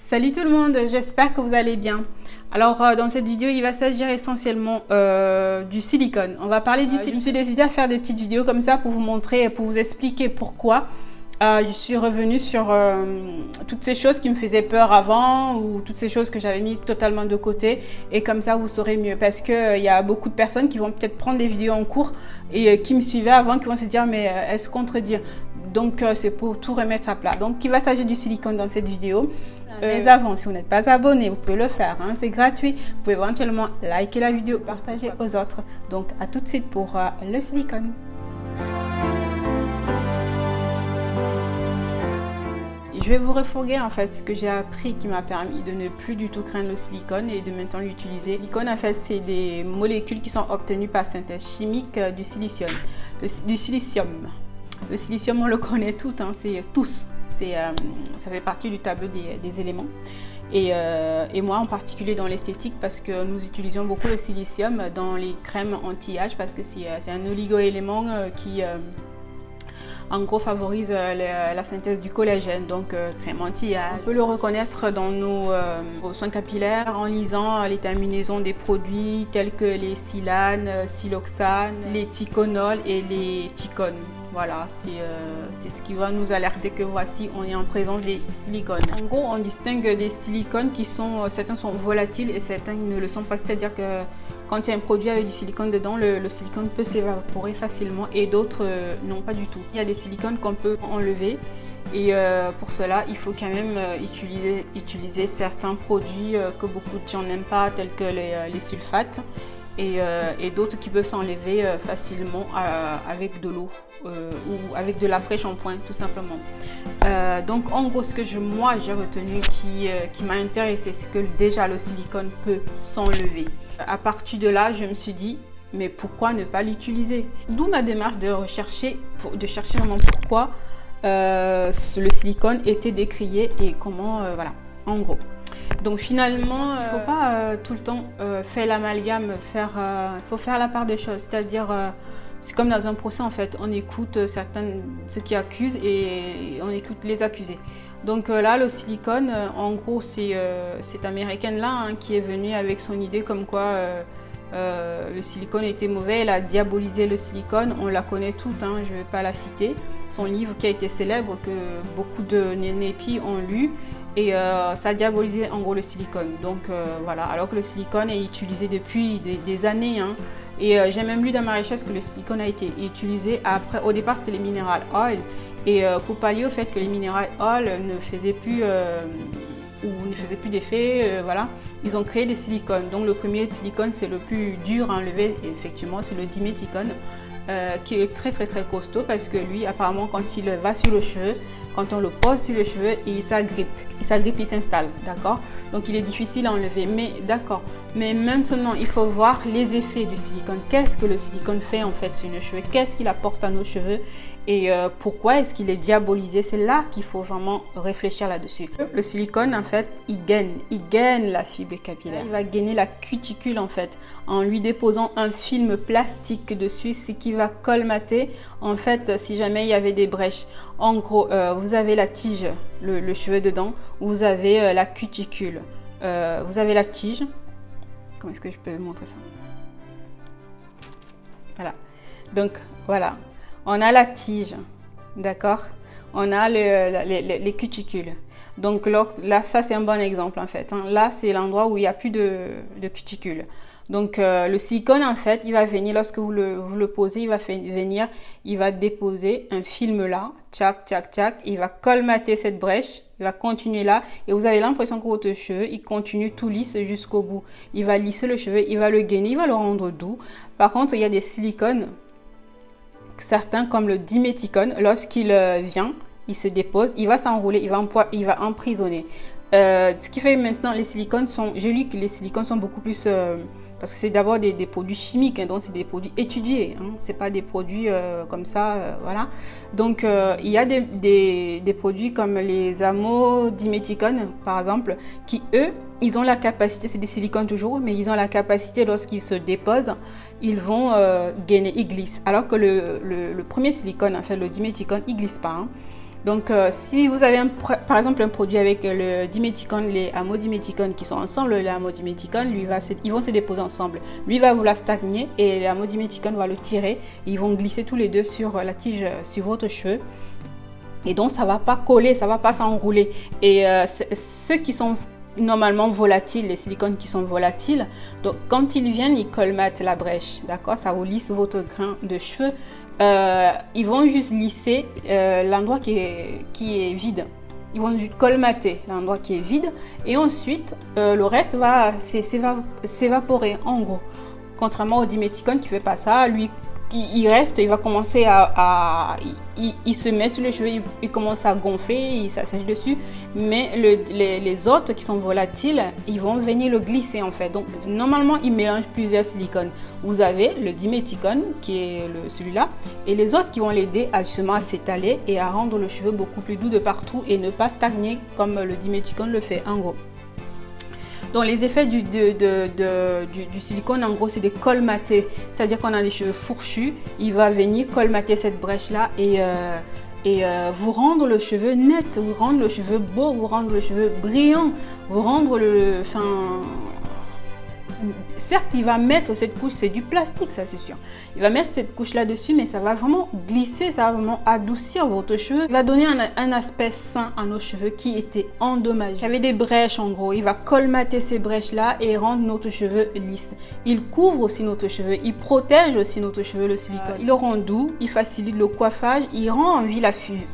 Salut tout le monde, j'espère que vous allez bien. Alors dans cette vidéo, il va s'agir essentiellement du silicone. On va parler du silicone. Je me suis décidée à faire des petites vidéos comme ça pour vous montrer, pour vous expliquer pourquoi je suis revenue sur toutes ces choses qui me faisaient peur avant ou toutes ces choses que j'avais mis totalement de côté, et comme ça vous saurez mieux, parce que il y a beaucoup de personnes qui vont peut-être prendre des vidéos en cours et qui me suivaient avant, qui vont se dire mais elle se contredire. Donc c'est pour tout remettre à plat. Donc il va s'agir du silicone dans cette vidéo. Mais avant, si vous n'êtes pas abonné, vous pouvez le faire, hein, c'est gratuit. Vous pouvez éventuellement liker la vidéo, partager aux autres. Donc à tout de suite pour le silicone. Je vais vous refourguer en fait ce que j'ai appris qui m'a permis de ne plus du tout craindre le silicone et de maintenant l'utiliser. Le silicone en fait, c'est des molécules qui sont obtenues par synthèse chimique du silicium. Du silicium. Le silicium, on le connaît tout, hein, c'est tous. Ça fait partie du tableau des éléments. Et moi en particulier dans l'esthétique, parce que nous utilisions beaucoup le silicium dans les crèmes anti-âge, parce que c'est un oligo-élément qui en gros favorise la synthèse du collagène, donc crème anti-âge. On peut le reconnaître dans nos soins capillaires en lisant les terminaisons des produits tels que les silanes, siloxane, les ticonols et les ticones. Voilà, c'est ce qui va nous alerter que voici, on est en présence des silicones. En gros, on distingue des silicones qui sont, certains sont volatiles et certains ne le sont pas. C'est-à-dire que quand il y a un produit avec du silicone dedans, le silicone peut s'évaporer facilement, et d'autres non, pas du tout. Il y a des silicones qu'on peut enlever, et pour cela, il faut quand même utiliser certains produits que beaucoup de gens n'aiment pas, tels que les sulfates, et d'autres qui peuvent s'enlever facilement avec de l'eau ou avec de l'après-shampoing tout simplement. Donc en gros, ce que moi j'ai retenu qui m'a intéressé, c'est que déjà le silicone peut s'enlever. À partir de là, je me suis dit mais pourquoi ne pas l'utiliser? D'où ma démarche de chercher vraiment pourquoi le silicone était décrié et comment, voilà, en gros. Donc finalement, il ne faut pas tout le temps faire l'amalgame, il faut faire la part des choses. C'est-à-dire, c'est comme dans un procès en fait, on écoute ceux qui accusent et on écoute les accusés. Donc là, le silicone, en gros, c'est cette américaine-là hein, qui est venue avec son idée comme quoi le silicone était mauvais. Elle a diabolisé le silicone, on la connaît toute, hein, je ne vais pas la citer. Son livre qui a été célèbre, que beaucoup de nénépis ont lu. Et ça a diabolisé en gros le silicone. Donc voilà, alors que le silicone est utilisé depuis des années. Hein. Et j'ai même lu dans ma recherche que le silicone a été utilisé après. Au départ, c'était les mineral oil. Et pour pallier au fait que les mineral oil ne faisaient plus d'effet, voilà, ils ont créé des silicones. Donc le premier silicone, c'est le plus dur à enlever. Et effectivement, c'est le diméthicone. Qui est très costaud, parce que lui apparemment quand il va sur le cheveu, quand on le pose sur le cheveu, il s'agrippe, il s'installe, d'accord. Donc il est difficile à enlever, mais d'accord. Mais maintenant il faut voir les effets du silicone. Qu'est-ce que le silicone fait en fait sur nos cheveux? Qu'est-ce qu'il apporte à nos cheveux? Et pourquoi est-ce qu'il est diabolisé? C'est là qu'il faut vraiment réfléchir là-dessus. Le silicone en fait, il gaine la fibre capillaire. Il va gainer la cuticule en fait, en lui déposant un film plastique dessus, ce qui va colmater en fait si jamais il y avait des brèches. En gros, vous avez la tige, le cheveu dedans, vous avez la cuticule, vous avez la tige. Comment est-ce que je peux vous montrer ça? Voilà. Donc voilà. On a la tige, d'accord? On a les cuticules. Donc là, ça c'est un bon exemple en fait. Hein. Là, c'est l'endroit où il n'y a plus de cuticules. Donc le silicone en fait, il va venir, lorsque vous le posez, il va venir, il va déposer un film là, tchac, il va colmater cette brèche, il va continuer là, et vous avez l'impression que votre cheveu, il continue tout lisse jusqu'au bout. Il va lisser le cheveu, il va le gainer, il va le rendre doux. Par contre, il y a des silicones, certains comme le diméthicone, lorsqu'il vient, il se dépose, il va s'enrouler, il va emprisonner. Ce qui fait maintenant, les silicones sont, j'ai lu que les silicones sont beaucoup plus, parce que c'est d'abord des produits chimiques, hein, donc c'est des produits étudiés, hein, c'est pas des produits comme ça, voilà. Donc il y a des produits comme les amodiméthicones par exemple, qui eux, ils ont la capacité, c'est des silicones toujours, mais ils ont la capacité, lorsqu'ils se déposent, ils vont gainer, ils glissent. Alors que le premier silicone, en fait, le diméthicone, il glisse pas. Hein. Donc, si vous avez par exemple un produit avec le diméthicone, les amodiméthicones qui sont ensemble, le amodiméthicone, ils vont se déposer ensemble. Lui va vouloir stagner et l'amodiméthicone va le tirer. Et ils vont glisser tous les deux sur la tige, sur votre cheveu. Et donc, ça ne va pas coller, ça ne va pas s'enrouler. Et ceux qui sont normalement volatiles, les silicones qui sont volatiles, donc quand ils viennent, ils colmatent la brèche, d'accord? Ça vous lisse votre grain de cheveux. Ils vont juste lisser l'endroit qui est vide. Ils vont juste colmater l'endroit qui est vide et ensuite le reste va s'évaporer en gros. Contrairement au diméthicone qui ne fait pas ça, lui il reste, il va commencer il se met sur les cheveux, il commence à gonfler, il s'assèche dessus, mais les autres qui sont volatiles, ils vont venir le glisser en fait. Donc normalement, ils mélangent plusieurs silicones. Vous avez le diméthicone qui est celui-là, et les autres qui vont l'aider à justement à s'étaler et à rendre le cheveu beaucoup plus doux de partout et ne pas stagner comme le diméthicone le fait en gros. Donc les effets du silicone, en gros, c'est de colmater. C'est-à-dire qu'on a les cheveux fourchus, il va venir colmater cette brèche-là et vous rendre le cheveu net, vous rendre le cheveu beau, vous rendre le cheveu brillant, vous rendre certes, il va mettre cette couche, c'est du plastique, ça c'est sûr. Il va mettre cette couche là-dessus, mais ça va vraiment glisser, ça va vraiment adoucir votre cheveu. Il va donner un aspect sain à nos cheveux qui étaient endommagés. Il y avait des brèches en gros. Il va colmater ces brèches-là et rendre notre cheveu lisse. Il couvre aussi notre cheveu, il protège aussi notre cheveu, le silicone. Il le rend doux, il facilite le coiffage, il rend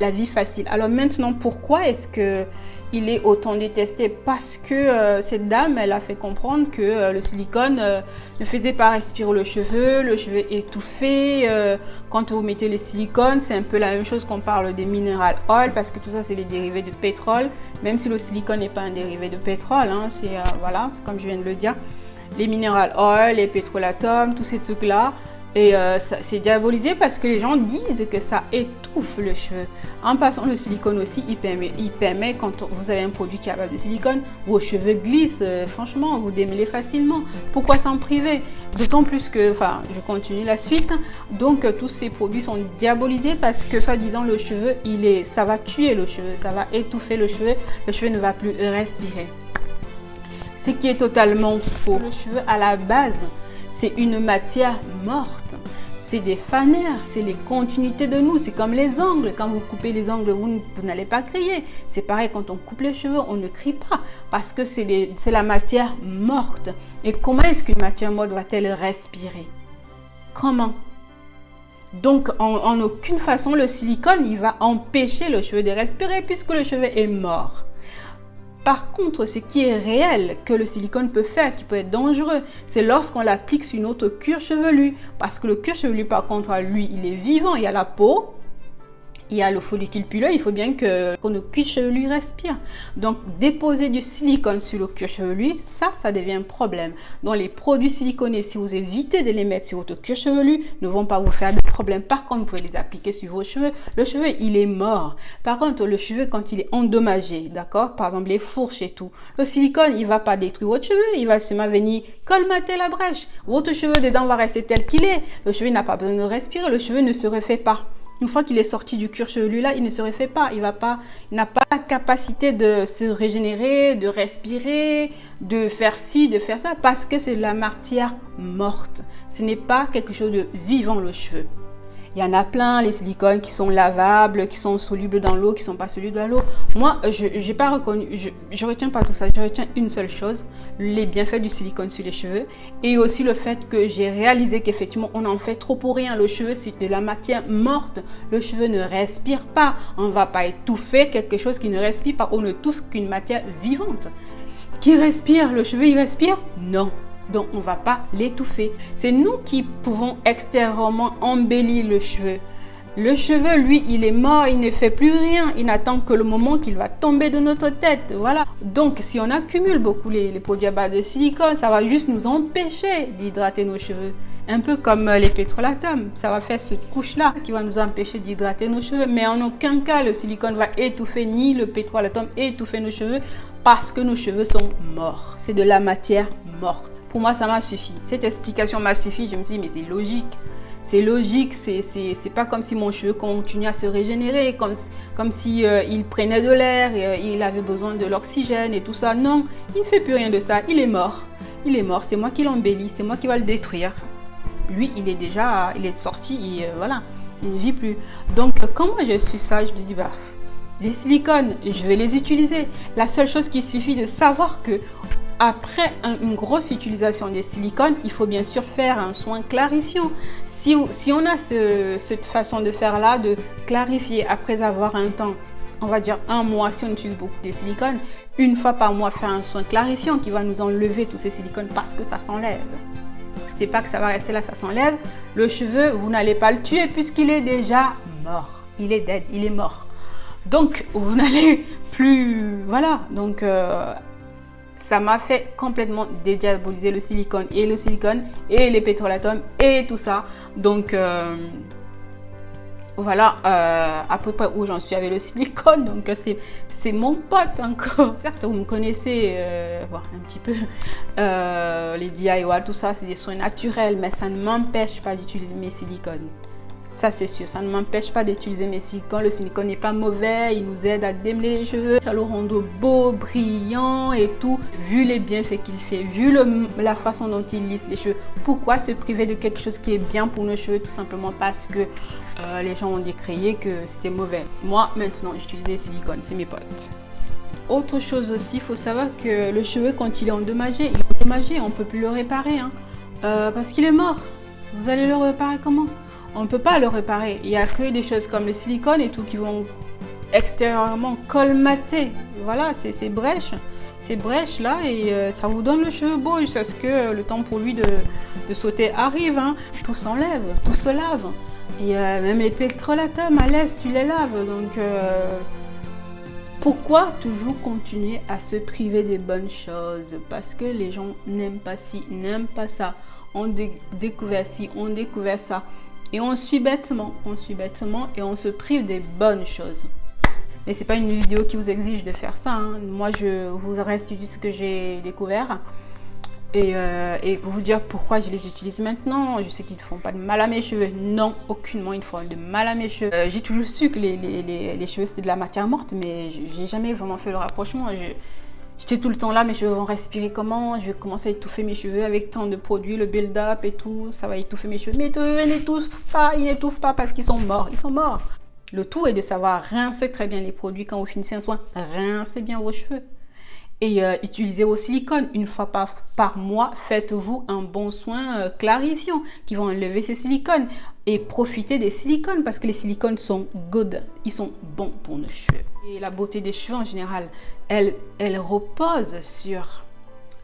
la vie facile. Alors maintenant, pourquoi est-ce que il est autant détesté? Parce que cette dame, elle a fait comprendre que le silicone ne faisait pas respirer le cheveu étouffé. Quand vous mettez le silicone, c'est un peu la même chose qu'on parle des mineral oil, parce que tout ça, c'est les dérivés de pétrole, même si le silicone n'est pas un dérivé de pétrole, hein, voilà, c'est comme je viens de le dire. Les mineral oil, les pétrolatum, tous ces trucs-là. Et c'est diabolisé parce que les gens disent que ça étouffe le cheveu. En passant, le silicone aussi, il permet quand vous avez un produit qui a base de silicone, vos cheveux glissent, franchement, vous démêlez facilement. Pourquoi s'en priver? D'autant plus que, je continue la suite. Donc, tous ces produits sont diabolisés parce que, soi-disant, le cheveu, ça va tuer le cheveu, ça va étouffer le cheveu ne va plus respirer. Ce qui est totalement faux. Le cheveu, à la base, c'est une matière morte, c'est des fanères, c'est les continuités de nous, c'est comme les ongles. Quand vous coupez les ongles, vous n'allez pas crier. C'est pareil, quand on coupe les cheveux, on ne crie pas parce que c'est la matière morte. Et comment est-ce qu'une matière morte va-t-elle respirer? Comment? Donc, en aucune façon, le silicone, il va empêcher le cheveu de respirer puisque le cheveu est mort. Par contre, ce qui est réel que le silicone peut faire, qui peut être dangereux, c'est lorsqu'on l'applique sur notre cuir chevelu. Parce que le cuir chevelu, par contre, lui, il est vivant, il y a la peau, il y a le follicule pileux, il faut bien que notre cuir chevelu respire. Donc, déposer du silicone sur le cuir chevelu, ça devient un problème. Donc, les produits siliconés, si vous évitez de les mettre sur votre cuir chevelu, ne vont pas vous faire de problème. Par contre, vous pouvez les appliquer sur vos cheveux. Le cheveu, il est mort. Par contre, le cheveu, quand il est endommagé, d'accord, par exemple les fourches et tout, le silicone, il va pas détruire votre cheveu, il va seulement venir colmater la brèche. Votre cheveu dedans va rester tel qu'il est. Le cheveu n'a pas besoin de respirer, le cheveu ne se refait pas. Une fois qu'il est sorti du cuir chevelu là, il ne se refait pas. Il n'a pas la capacité de se régénérer, de respirer, de faire ci, de faire ça, parce que c'est de la matière morte. Ce n'est pas quelque chose de vivant, le cheveu. Il y en a plein, les silicones qui sont lavables, qui sont solubles dans l'eau, qui ne sont pas solubles dans l'eau. Moi, je n'ai pas reconnu, je retiens pas tout ça. Je retiens une seule chose, les bienfaits du silicone sur les cheveux. Et aussi le fait que j'ai réalisé qu'effectivement, on en fait trop pour rien. Le cheveu, c'est de la matière morte. Le cheveu ne respire pas. On ne va pas étouffer quelque chose qui ne respire pas. On ne touffe qu'une matière vivante. Qui respire? Le cheveu, il respire? Non. Donc, on ne va pas l'étouffer. C'est nous qui pouvons extérieurement embellir le cheveu. Le cheveu, lui, il est mort, il ne fait plus rien. Il n'attend que le moment qu'il va tomber de notre tête. Voilà. Donc, si on accumule beaucoup les produits à base de silicone, ça va juste nous empêcher d'hydrater nos cheveux. Un peu comme les pétrolatum. Ça va faire cette couche-là qui va nous empêcher d'hydrater nos cheveux. Mais en aucun cas, le silicone va étouffer, ni le pétrolatum étouffer nos cheveux, parce que nos cheveux sont morts. C'est de la matière morte. Pour moi, ça m'a suffi. Cette explication m'a suffi. Je me suis dit, mais c'est logique. C'est logique, c'est pas comme si mon cheveu continuait à se régénérer, comme si il prenait de l'air, et il avait besoin de l'oxygène et tout ça. Non, il ne fait plus rien de ça, il est mort. Il est mort, c'est moi qui l'embellis, c'est moi qui va le détruire. Lui, il est sorti et voilà, il ne vit plus. Donc, quand moi je suis ça, je me dis, bah, les silicones, je vais les utiliser. La seule chose qu'il suffit de savoir que après une grosse utilisation des silicones, il faut bien sûr faire un soin clarifiant. Si on a cette façon de faire là, de clarifier après avoir un temps, on va dire un mois, si on utilise beaucoup de silicones, une fois par mois faire un soin clarifiant qui va nous enlever tous ces silicones parce que ça s'enlève. C'est pas que ça va rester là, ça s'enlève. Le cheveu, vous n'allez pas le tuer puisqu'il est déjà mort. Il est dead, il est mort. Donc, vous n'allez plus... Voilà, donc... ça m'a fait complètement dédiaboliser le silicone et les pétrolatomes et tout ça. Donc, voilà à peu près où j'en suis avec le silicone. Donc, c'est mon pote encore. Certes, vous me connaissez un petit peu. Les DIY, tout ça, c'est des soins naturels. Mais ça ne m'empêche pas d'utiliser mes silicones. Ça, c'est sûr, ça ne m'empêche pas d'utiliser mes silicones. Le silicone n'est pas mauvais, il nous aide à démêler les cheveux, ça le rend beau, brillant et tout. Vu les bienfaits qu'il fait, vu la façon dont il lisse les cheveux, pourquoi se priver de quelque chose qui est bien pour nos cheveux tout simplement parce que les gens ont décrié que c'était mauvais. Moi, maintenant, j'utilise des silicones, c'est mes potes. Autre chose aussi, il faut savoir que le cheveu, quand il est endommagé, on ne peut plus le réparer parce qu'il est mort. Vous allez le réparer comment ? On ne peut pas le réparer. Il n'y a que des choses comme le silicone et tout qui vont extérieurement colmater. Voilà, ces brèches là et ça vous donne le cheveu beau jusqu'à ce que le temps pour lui de sauter arrive. Tout s'enlève, tout se lave. Et même les pétrolatomes à l'aise, tu les laves. Donc, pourquoi toujours continuer à se priver des bonnes choses? Parce que les gens n'aiment pas ci, n'aiment pas ça. On découvert ci, on découvert ça. Et on suit bêtement et on se prive des bonnes choses. Mais c'est pas une vidéo qui vous exige de faire ça. Moi, je vous restitue ce que j'ai découvert et pour vous dire pourquoi je les utilise maintenant. Je sais qu'ils ne font pas de mal à mes cheveux. Non, aucunement ils font de mal à mes cheveux. J'ai toujours su que les cheveux c'était de la matière morte, mais j'ai jamais vraiment fait le rapprochement. J'étais tout le temps là, mes cheveux vont respirer comment? Je vais commencer à étouffer mes cheveux avec tant de produits, le build-up et tout, ça va étouffer mes cheveux. Mais ils n'étouffent pas parce qu'ils sont morts, ils sont morts. Le tout est de savoir rincer très bien les produits quand vous finissez un soin. Rincez bien vos cheveux. Et utilisez vos silicones. Une fois par mois, faites-vous un bon soin clarifiant qui va enlever ces silicones. Et profitez des silicones parce que les silicones sont good. Ils sont bons pour nos cheveux. Et la beauté des cheveux en général, elle repose sur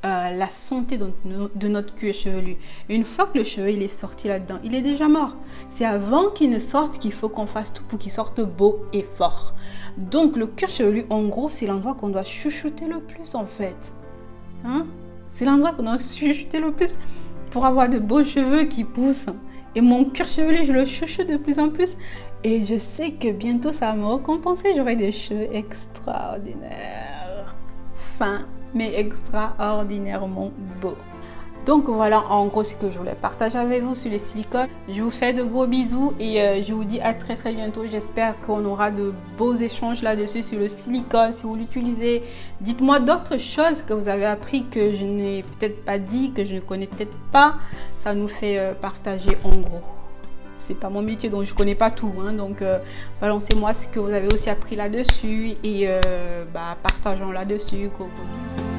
la santé de notre cuir chevelu. Et une fois que le cheveu il est sorti là-dedans, il est déjà mort. C'est avant qu'il ne sorte qu'il faut qu'on fasse tout pour qu'il sorte beau et fort. Donc le cuir chevelu, en gros, c'est l'endroit qu'on doit chouchouter le plus en fait. C'est l'endroit qu'on doit chouchouter le plus pour avoir de beaux cheveux qui poussent. Et mon cuir chevelu, je le chouchoute de plus en plus. Et je sais que bientôt, ça va me récompenser. J'aurai des cheveux extraordinaires. Fins, mais extraordinairement beaux. Donc voilà, en gros, ce que je voulais partager avec vous sur les silicones. Je vous fais de gros bisous et je vous dis à très très bientôt. J'espère qu'on aura de beaux échanges là-dessus sur le silicone, si vous l'utilisez. Dites-moi d'autres choses que vous avez appris que je n'ai peut-être pas dit, que je ne connais peut-être pas. Ça nous fait partager en gros. C'est pas mon métier, donc je connais pas tout. Donc balancez-moi ce que vous avez aussi appris là-dessus et partageons là-dessus. Gros bisous.